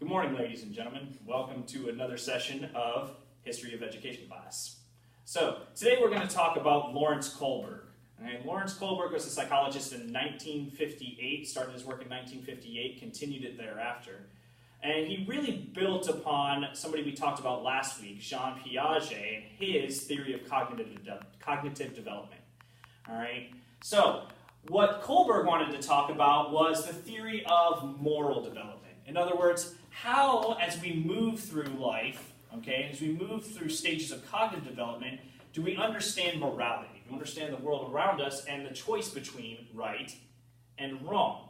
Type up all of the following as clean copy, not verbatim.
Good morning, ladies and gentlemen. Welcome to another session of History of Education class. So, today we're going to talk about Lawrence Kohlberg. Lawrence Kohlberg was a psychologist in 1958, started his work in 1958, continued it thereafter. And he really built upon somebody we talked about last week, Jean Piaget, and his theory of cognitive development. All right. So, what Kohlberg wanted to talk about was the theory of moral development. In other words, how, as we move through life, as we move through stages of cognitive development, do we understand morality? We understand the world around us and the choice between right and wrong.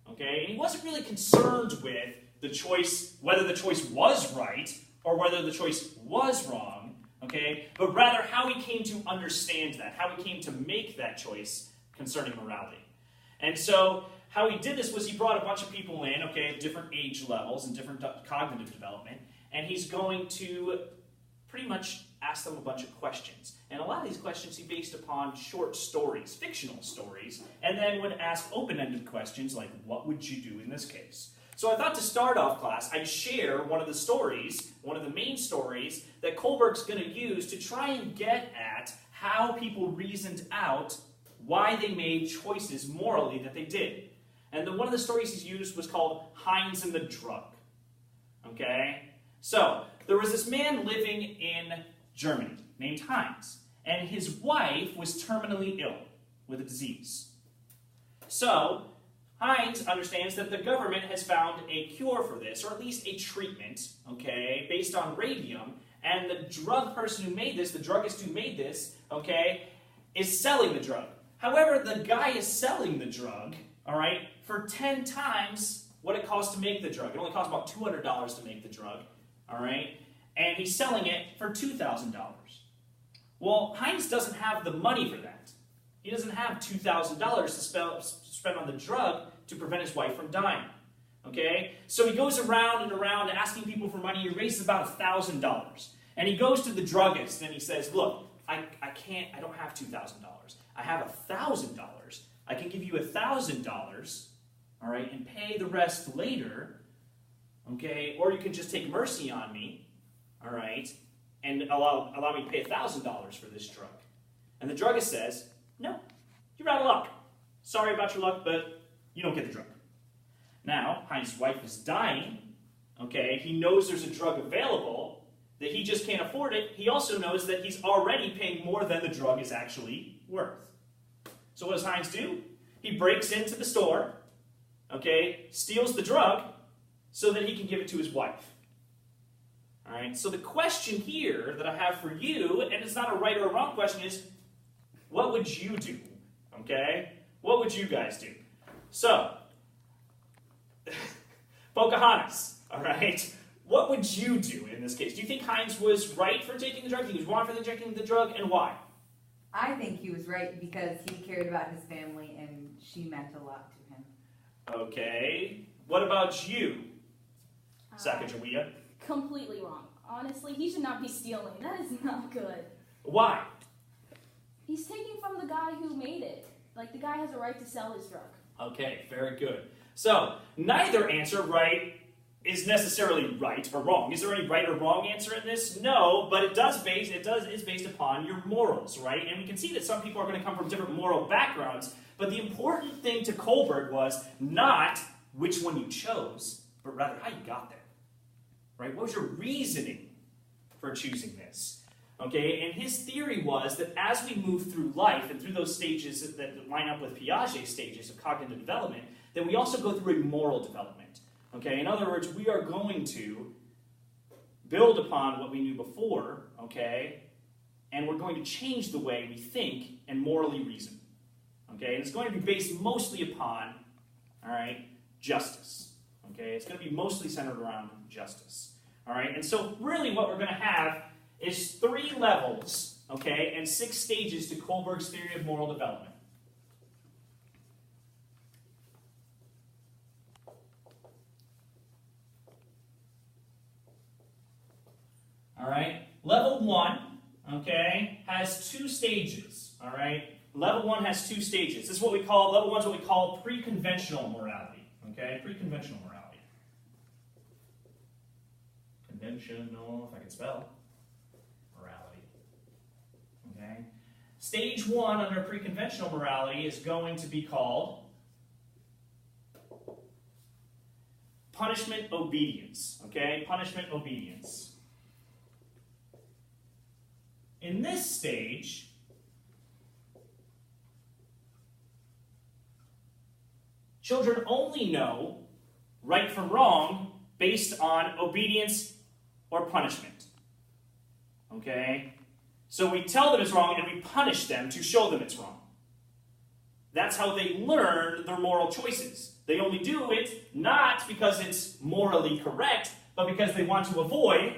And he wasn't really concerned with the choice, whether the choice was right or whether the choice was wrong, but rather how he came to understand that, how he came to make that choice concerning morality. And so how he did this was he brought a bunch of people in, at different age levels and different cognitive development, and he's going to pretty much ask them a bunch of questions. And a lot of these questions he based upon short stories, fictional stories, and then would ask open-ended questions like, what would you do in this case? So I thought to start off class, I'd share one of the stories, one of the main stories that Kohlberg's going to use to try and get at how people reasoned out why they made choices morally that they did. And one of the stories he's used was called Heinz and the Drug. So, there was this man living in Germany named Heinz, and his wife was terminally ill with a disease. So, Heinz understands that the government has found a cure for this, or at least a treatment, based on radium, and the drug person who made this, the druggist who made this, is selling the drug. However, the guy is selling the drug, for 10 times what it costs to make the drug. It only costs about $200 to make the drug, and he's selling it for $2,000. Well, Heinz doesn't have the money for that. He doesn't have $2,000 to spend on the drug to prevent his wife from dying. So he goes around and around asking people for money. He raises about $1,000. And he goes to the druggist and he says, look, I don't have $2,000. I have $1,000. I can give you $1,000, and pay the rest later, or you can just take mercy on me, and allow me to pay $1,000 for this drug. And the druggist says, no, you're out of luck. Sorry about your luck, but you don't get the drug. Now, Heinz's wife is dying, he knows there's a drug available, that he just can't afford it. He also knows that he's already paying more than the drug is actually worth. So what does Heinz do? He breaks into the store, steals the drug, so that he can give it to his wife. So the question here that I have for you, and it's not a right or a wrong question, is, what would you do? What would you guys do? So, Pocahontas, what would you do in this case? Do you think Heinz was right for taking the drug? Do you think he was wrong for taking the drug, and why? I think he was right because he cared about his family and she meant a lot to him. What about you, Sacagawea? Completely wrong. Honestly, he should not be stealing. That is not good. Why? He's taking from the guy who made it. The guy has a right to sell his drug. Okay, very good. So, neither answer, is necessarily right or wrong. Is there any right or wrong answer in this? No, but is based upon your morals, And we can see that some people are going to come from different moral backgrounds, but the important thing to Kohlberg was not which one you chose, but rather how you got there. What was your reasoning for choosing this? And his theory was that as we move through life and through those stages that line up with Piaget's stages of cognitive development, then we also go through a moral development. In other words, we are going to build upon what we knew before, and we're going to change the way we think and morally reason. And it's going to be based mostly upon, justice. It's going to be mostly centered around justice. And so really what we're going to have is 3 levels, and 6 stages to Kohlberg's theory of moral development. Level 1, has 2 stages, Level 1 has 2 stages. This is what we call, level 1 is what we call pre-conventional morality, pre-conventional morality. Pre-conventional, if I can spell, morality. Okay? Stage 1 under pre-conventional morality is going to be called punishment obedience. Okay? Punishment obedience. In this stage, children only know right from wrong based on obedience or punishment. Okay? So we tell them it's wrong and we punish them to show them it's wrong. That's how they learn their moral choices. They only do it not because it's morally correct, but because they want to avoid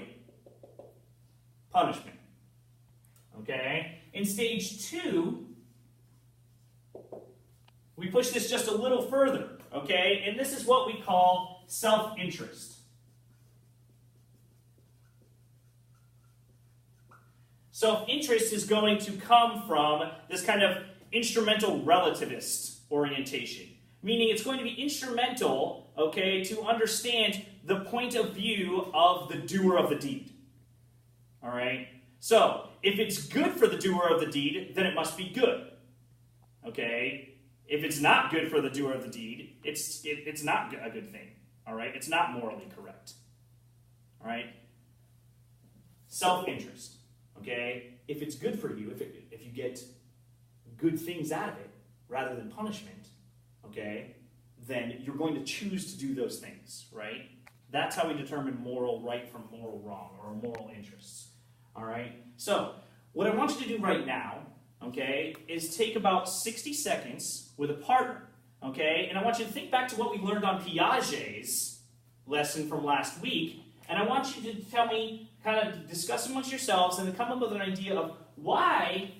punishment. Okay? In stage 2, we push this just a little further. Okay? And this is what we call self-interest. Self-interest is going to come from this kind of instrumental relativist orientation, meaning it's going to be instrumental, okay, to understand the point of view of the doer of the deed. All right? So, if it's good for the doer of the deed, then it must be good. Okay? If it's not good for the doer of the deed, it's not a good thing. All right? It's not morally correct. All right? Self-interest. Okay? If it's good for you, if you get good things out of it rather than punishment, okay, then you're going to choose to do those things, right? That's how we determine moral right from moral wrong, or moral interests. All right? So, what I want you to do right now, okay, is take about 60 seconds with a partner, okay? And I want you to think back to what we learned on Piaget's lesson from last week, and I want you to tell me, kind of discuss amongst yourselves, and then come up with an idea of why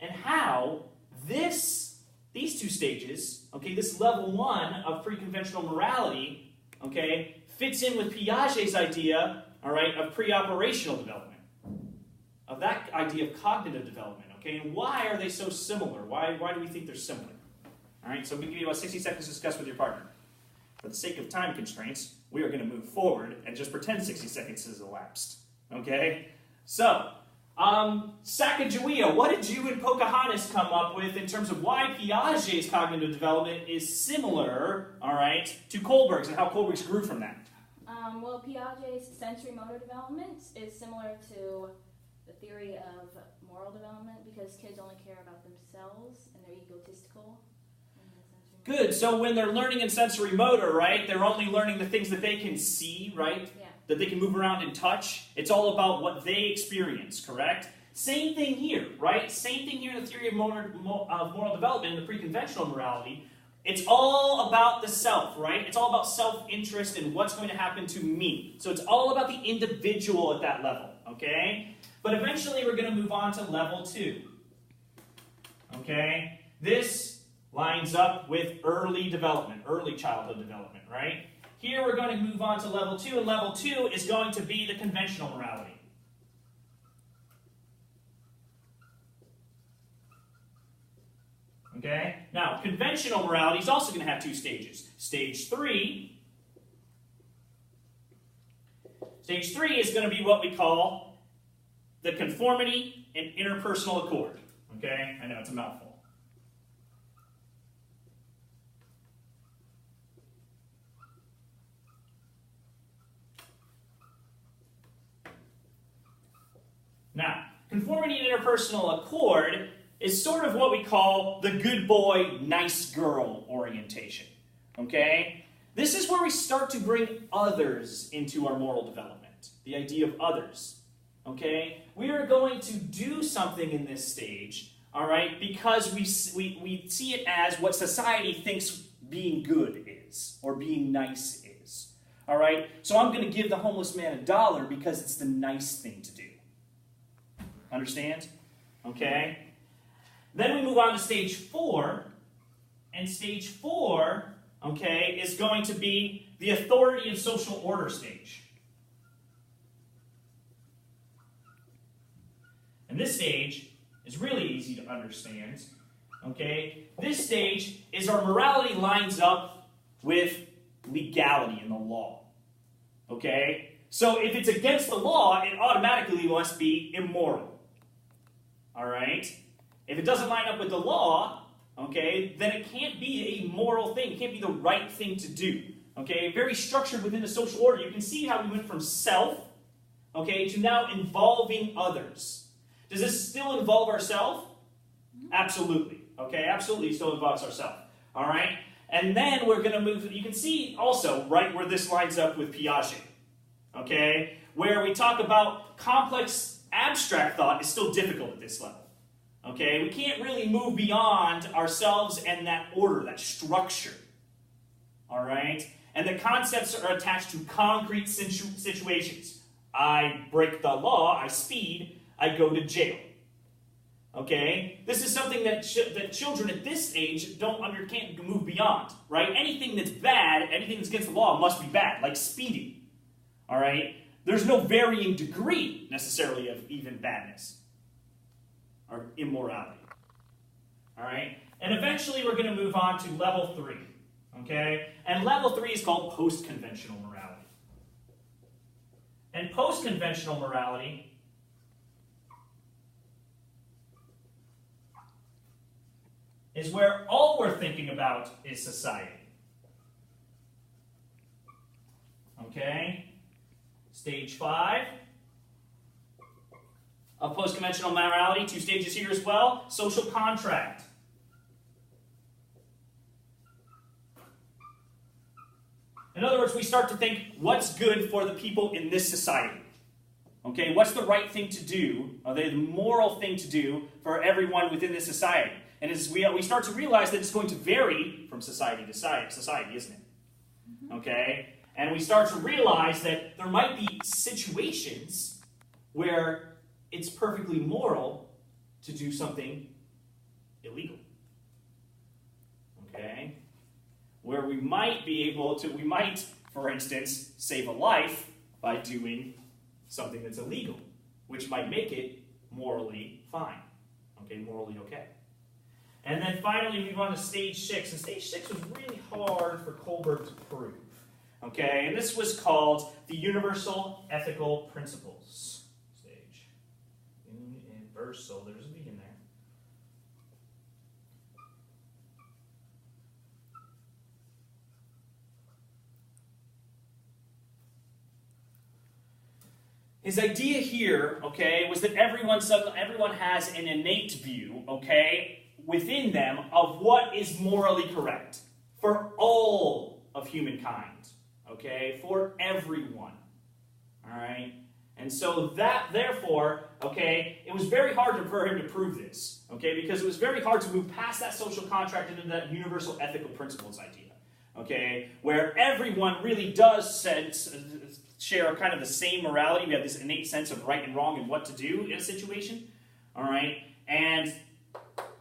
and how these two stages, okay, this level 1 of pre-conventional morality, okay, fits in with Piaget's idea, all right, of pre-operational development, of that idea of cognitive development, okay, and why are they so similar? Why do we think they're similar? All right, so I'm going to give you about 60 seconds to discuss with your partner. For the sake of time constraints, we are going to move forward and just pretend 60 seconds has elapsed, okay? So, Sacagawea, what did you and Pocahontas come up with in terms of why Piaget's cognitive development is similar, all right, to Kohlberg's, and how Kohlberg's grew from that? Well, Piaget's sensory motor development is similar to the theory of moral development because kids only care about themselves and they're egotistical. Good, so when they're learning in sensory motor, right, they're only learning the things that they can see, right? Yeah. That they can move around and touch. It's all about what they experience, correct? Same thing here, right? Same thing here in the theory of moral development in the pre-conventional morality. It's all about the self, right? It's all about self-interest and what's going to happen to me. So it's all about the individual at that level, okay? But eventually we're going to move on to level 2, okay? This lines up with early development, early childhood development, right? Here we're going to move on to level 2, and level 2 is going to be the conventional morality. Okay? Now, conventional morality is also going to have 2 stages. Stage 3 is going to be what we call the conformity and interpersonal accord. Okay? I know it's a mouthful. Now, conformity and interpersonal accord is sort of what we call the good boy, nice girl orientation. Okay? This is where we start to bring others into our moral development. The idea of others. Okay? We are going to do something in this stage, all right, because we see it as what society thinks being good is, or being nice is. All right? So I'm going to give the homeless man $1 because it's the nice thing to do. Understand? Okay? Then we move on to stage 4, and stage 4, okay, is going to be the authority and social order stage. And this stage is really easy to understand, okay? This stage is our morality lines up with legality in the law, okay? So if it's against the law, it automatically must be immoral. All right? If it doesn't line up with the law, okay, then it can't be a moral thing. It can't be the right thing to do. Okay? Very structured within the social order. You can see how we went from self, okay, to now involving others. Does this still involve ourselves? Absolutely. Okay, absolutely still involves ourselves. All right? And then we're going to move, you can see also right where this lines up with Piaget. Okay? Where we talk about complex abstract thought is still difficult at this level. Okay? We can't really move beyond ourselves and that order, that structure. All right? And the concepts are attached to concrete situations. I break the law, I speed, I go to jail. Okay? This is something that children at this age can't move beyond, right? Anything that's bad, anything that's against the law must be bad, like speeding. All right? There's no varying degree, necessarily, of even badness or immorality. All right? And eventually we're going to move on to level 3. Okay? And level 3 is called post-conventional morality. And post-conventional morality is where all we're thinking about is society. Okay? Stage 5 of post-conventional morality, 2 stages here as well. Social contract. In other words, we start to think, what's good for the people in this society? Okay, what's the right thing to do, or the moral thing to do for everyone within this society? And as we start to realize that it's going to vary from society to society, isn't it? Okay? And we start to realize that there might be situations where it's perfectly moral to do something illegal. Okay? Where we might, for instance, save a life by doing something that's illegal, which might make it morally fine. Okay, morally okay. And then finally, we move on to stage 6. And stage 6 was really hard for Kohlberg to prove. Okay, and this was called the Universal Ethical Principles stage. Universal, there's a V in there. His idea here, okay, was that everyone has an innate view, okay, within them of what is morally correct for all of humankind, okay, for everyone, all right? And so that, therefore, okay, it was very hard for him to prove this, okay, because it was very hard to move past that social contract into that universal ethical principles idea, okay, where everyone really does share kind of the same morality. We have this innate sense of right and wrong and what to do in a situation, all right? And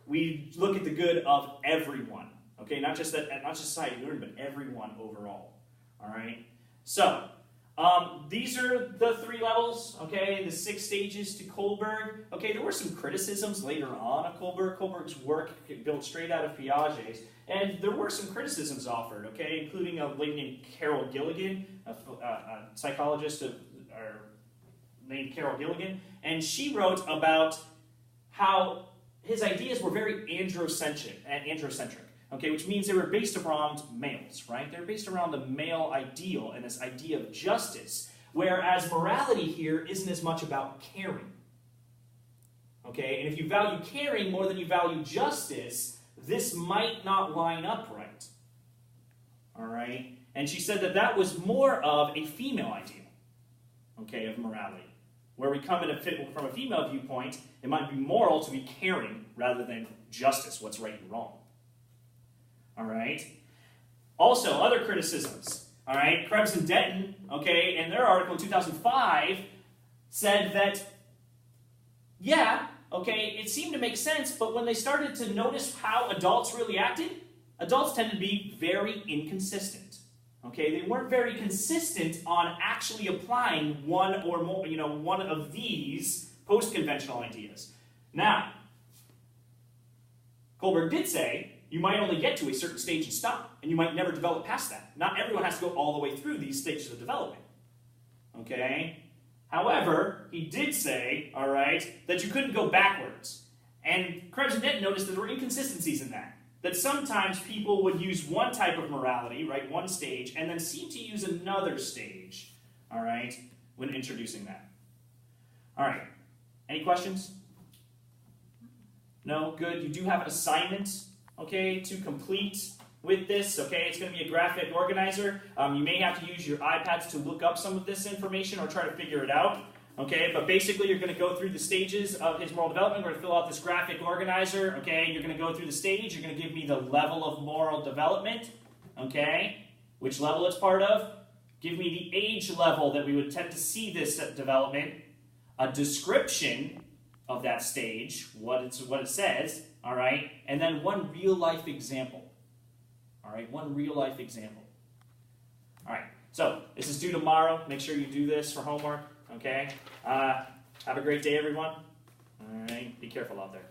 we look at the good of everyone, okay? Not just society learned, but everyone overall, all right? So, these are the 3 levels, okay? The 6 stages to Kohlberg. Okay, there were some criticisms later on of Kohlberg. Kohlberg's work built straight out of Piaget's. And there were some criticisms offered, okay, including a lady named Carol Gilligan, a psychologist named Carol Gilligan, and she wrote about how his ideas were very androcentric, okay, which means they were based around males, right? They were based around the male ideal and this idea of justice, whereas morality here isn't as much about caring, okay? And if you value caring more than you value justice, this might not line up right, all right? And she said that that was more of a female ideal, okay, of morality. Where we come from a female viewpoint, it might be moral to be caring rather than justice, what's right and wrong, all right? Also, other criticisms, all right? Krebs and Denton, okay, in their article in 2005, said that, yeah, okay, it seemed to make sense, but when they started to notice how adults really acted, adults tended to be very inconsistent. Okay, they weren't very consistent on actually applying one or more, one of these post-conventional ideas. Now, Kohlberg did say you might only get to a certain stage and stop, and you might never develop past that. Not everyone has to go all the way through these stages of development. okay? However, he did say, all right, that you couldn't go backwards. And Krebs and Denton noticed that there were inconsistencies in that. That sometimes people would use one type of morality, right, one stage, and then seem to use another stage, all right, when introducing that. All right, any questions? No? Good. You do have an assignment, okay, to complete with this, okay? It's going to be a graphic organizer. You may have to use your iPads to look up some of this information or try to figure it out, okay? But basically, you're going to go through the stages of his moral development. We're going to fill out this graphic organizer, okay? You're going to go through the stage. You're going to give me the level of moral development, okay? Which level it's part of. Give me the age level that we would tend to see this development. A description of that stage, what it says, all right? And then one real-life example. All right, one real-life example. All right, so this is due tomorrow. Make sure you do this for homework, okay? Have a great day, everyone. All right, be careful out there.